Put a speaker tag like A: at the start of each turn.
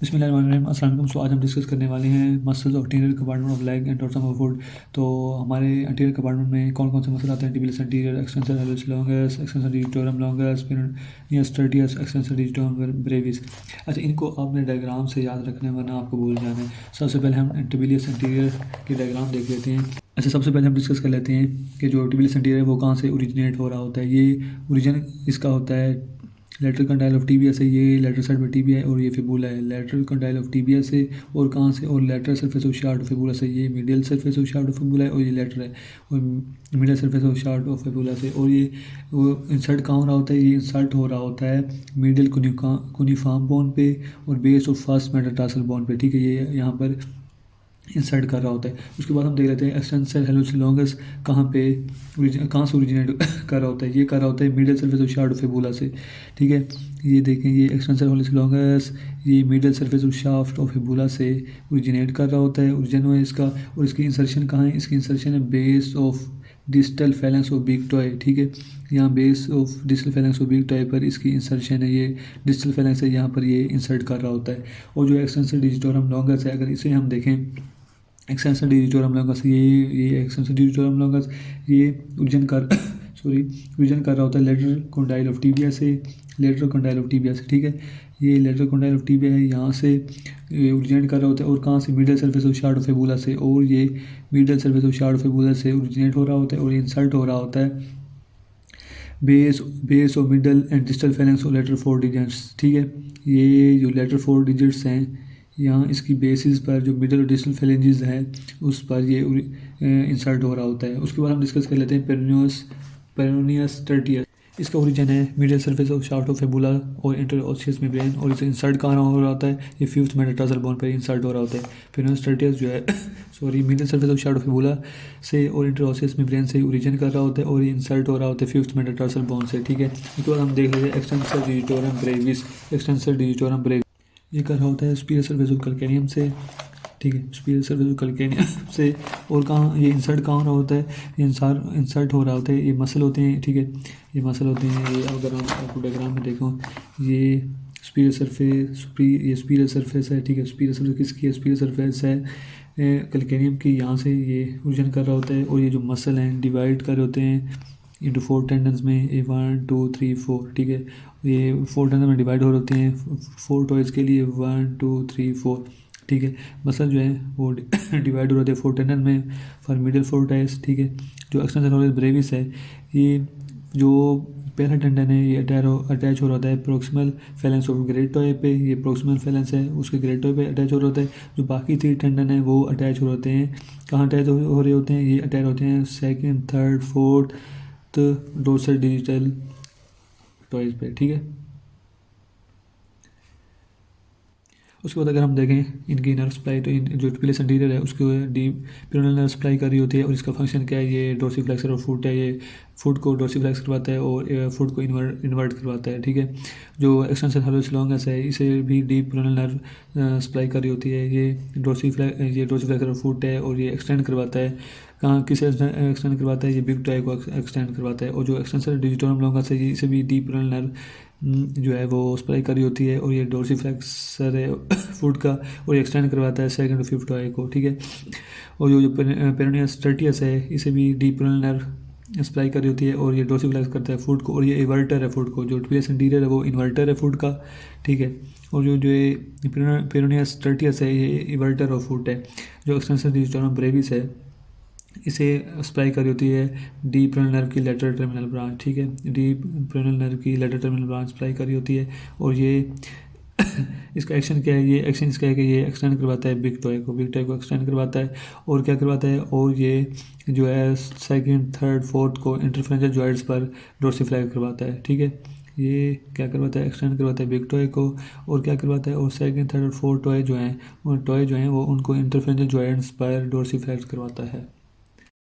A: बिस्मिल्लाहिर्रहमानिर्रहीम। अस्सलाम वालेकुम। सो आज हम डिस्कस करने वाले हैं muscles of anterior compartment of leg and dorsum of foot. तो हमारे एंटीरियर कंपार्टमेंट में कौन कौन से मसल आते हैं? Tibialis anterior, extensor hallucis longus, extensor digitorum longus, peroneus tertius, extensor digitorum brevis. अच्छा, इनको आपने डायग्राम से याद रखना है वरना आपको भूल जाना है। सबसे पहले हम टिबियस एंटीरियर की डायग्राम देख लेते हैं। अच्छा, सबसे पहले हम डिस्कस कर लेते हैं कि जो टिबियस एंटीरियर है वो कहाँ से ओरिजिनेट हो रहा होता है। ये ओरिजिन इसका होता है लेटरल कंडाइल ऑफ टीबिया से। ये लेटरल साइड में टीबिया है और ये फिबुला है। लेटरल कंडाइल ऑफ टीबिया से और कहाँ से? और lateral surface of shaft of fibula से। ये medial surface of shaft of fibula है और ये लेटरल है और medial surface of shaft of fibula से। और ये वो इंसर्ट कहाँ हो रहा होता है? ये इंसर्ट हो रहा होता है मीडियल कुनिफॉर्म बोन पे और base of first metatarsal bone पे। ठीक है, ये यहाँ पर इंसर्ट कर रहा होता है। उसके बाद हम देख लेते हैं एक्सटेंसर हालिस लॉन्गस कहाँ से ओरिजिनेट कर रहा होता है। ये कर रहा होता है medial surface of shaft of fibula से। ठीक है, ये देखें, ये एक्सटेंसर हालिस लॉन्गस ये medial surface of shaft of fibula से ओरिजिनेट कर रहा होता है। ओरिजिन है इसका। और इसकी इंसर्शन कहाँ है? इसकी इंसर्शन है base of distal phalanx of big toy. ठीक है, यहाँ base of distal phalanx of big toy पर इसकी इंसर्शन है। ये डिस्टल फैलेंस है, यहाँ पर ये इंसर्ट कर रहा होता है। और जो एक्सटेंसर डिजिटोरम लॉन्गस है, अगर इसे हम देखें, एक्सटेंसर डिजिटोरम लॉन्गस ये एक्सटेंसर डिजिटोरम लॉन्गस ये ओरिजिन कर रहा होता है लेटरल कंडाइल ऑफ टीबिया से। लेटरल कंडाइल ऑफ टीबिया से, ठीक है, ये लेटरल कंडाइल ऑफ टीबिया है, यहाँ से ओरिजिनेट कर रहा होता है। और कहाँ से? Medial surface of shaft of fibula से। और ये medial surface of shaft of fibula से ओरिजिनेट हो रहा होता है और इंसर्ट हो रहा होता है base of middle and distal phalanx of lateral 4 digits. ठीक है, ये जो लेटरल 4 डिजिट्स हैं, यहाँ इसकी बेसिस पर जो मिडल और डिस्टल फैलेंजेस हैं उस पर ये इंसर्ट हो रहा होता है। उसके बाद हम डिस्कस कर लेते हैं पेरोनियस टर्टियस। इसका ओरिजिन है medial surface of shaft of fibula और इंटरओसियस मेम्ब्रेन। और इसे इंसर्ट कहाँ हो रहा होता है? ये फिफ्थ मेटाटार्सल बोन पर इंसर्ट हो रहा होता है। पेरोनियस टर्टियस जो है medial surface of shaft of fibula से और इंटरओसियस मेम्ब्रेन से ओरिजिन कर रहा होता है और इंसर्ट हो रहा होता है फिफ्थ मेटाटार्सल बोन से। ठीक है, उसके बाद हम देख लेते हैं extensor digitorum Brevis. Extensor digitorum Brevis ये कर रहा होता है सुपीरियर सरफेस ऑफ कैल्केनियम से। ठीक है, सुपीरियर सरफेस ऑफ कैल्केनियम से। और कहाँ ये इंसर्ट कहाँ हो रहा होता है? ये इंसर्ट हो रहा होता है, ये मसल होते हैं। ठीक है, ये मसल होते हैं। ये अगर हम आपको डायग्राम में देखो, ये सुपीरियर सरफेस है। ठीक है, सुपीरियर सरफेस किसकी है? सुपीरियर सरफेस है कैल्केनियम की। यहाँ से ये ओरिजिन कर रहा होता है और ये जो मसल हैं डिवाइड कर रहे होते हैं इंटू 4 टेंडन्स में, ए 1 2 3 4। ठीक है, ये 4 टेंडन में डिवाइड हो होते हैं 4 टॉयज़ के लिए, 1 2 3 4। ठीक है, मसल जो है वो डिवाइड हो रहे हैं 4 टेंडन में फॉर मिडिल 4 टाइज। ठीक है, जो एक्सटेंसर हालिस ब्रेविस है, ये जो पहला टेंडन है ये अटैच हो रहा होता है proximal phalanx of great toy पे। ये प्रोक्सिमल फैलेंस है उसके ग्रेट टॉय पे अटैच हो रहा होता है। जो बाकी 3 टेंडन है वो अटैच हो रहे होते हैं, कहाँ अटैच हो रहे होते हैं? ये अटैच होते हैं second, third, fourth dorsal digital toys पे। ठीक है, उसके बाद अगर हम देखें इनकी नर्व सप्लाई, तो इन जो टिबियस एंटीरियर है उसको डीप पेरोनियल नर्व सप्लाई कर रही होती है। और इसका फंक्शन क्या है? ये डोर्सिफ्लेक्सर और फुट है। ये फुट को डोर्सिफ्लेक्स करवाता है और फुट को इन्वर्ट करवाता है। ठीक है, जो एक्सटेंसर हालिस लॉन्गस है इसे भी डीप पेरोनियल नर्व सप्लाई कर रही होती है। ये डोर्सिफ्लेक्सर और फुट है और ये एक्सटेंड करवाता है। कहाँ किसे एक्सटेंड करवाता है? ये बिग टॉय को एक्सटेंड करवाता है। और जो एक्सटेंसर डिजिटोरम लॉन्गस है इसे भी डीप पेरोनियल नर्व जो है वो सप्लाई करी होती है। और ये डोर्सिफ्लेक्सर है फुट का और ये एक्सटेंड करवाता है सेकंड और फिफ्थ टॉय को। ठीक है, और जो पेरोनियस टर्टियस है इसे भी डीप पेरोनियल नर्व सप्लाई करी होती है और ये डोर्सिफ्लेक्स करता है फुट को। और ये इन्वर्टर है फुट को, जो टिबियस एंटीरियर है वो इन्वर्टर है फुट का। ठीक है, और जो ये पेरोनियस टर्टियस है ये इन्वर्टर ऑफ फुट है। जो एक्सटेंसर डिजिटोरम ब्रेविस है इसे सप्लाई करी होती है डीप पेरोनियल नर्व की लेटरल टर्मिनल ब्रांच। ठीक है, डीप पेरोनियल नर्व की लेटरल टर्मिनल ब्रांच सप्लाई करी होती है। और ये इसका एक्शन क्या है? ये एक्शन इसका है कि ये एक्सटेंड करवाता है बिग टॉय को एक्सटेंड करवाता है। और क्या करवाता है? और ये जो है सेकंड, थर्ड, फोर्थ को इंटरफ्रेंशियल जॉइंट्स पर डोर्सिफ्लेक्स करवाता है। ठीक है, ये क्या करवाता है? एक्सटेंड करवाता है बिग टॉय को। और क्या करवाता है? और सेकंड, थर्ड और फोर्थ टॉय जो हैं वो उनको इंटरफ्रेंशियल जॉइंट्स पर डोर्सिफ्लेक्स करवाता है।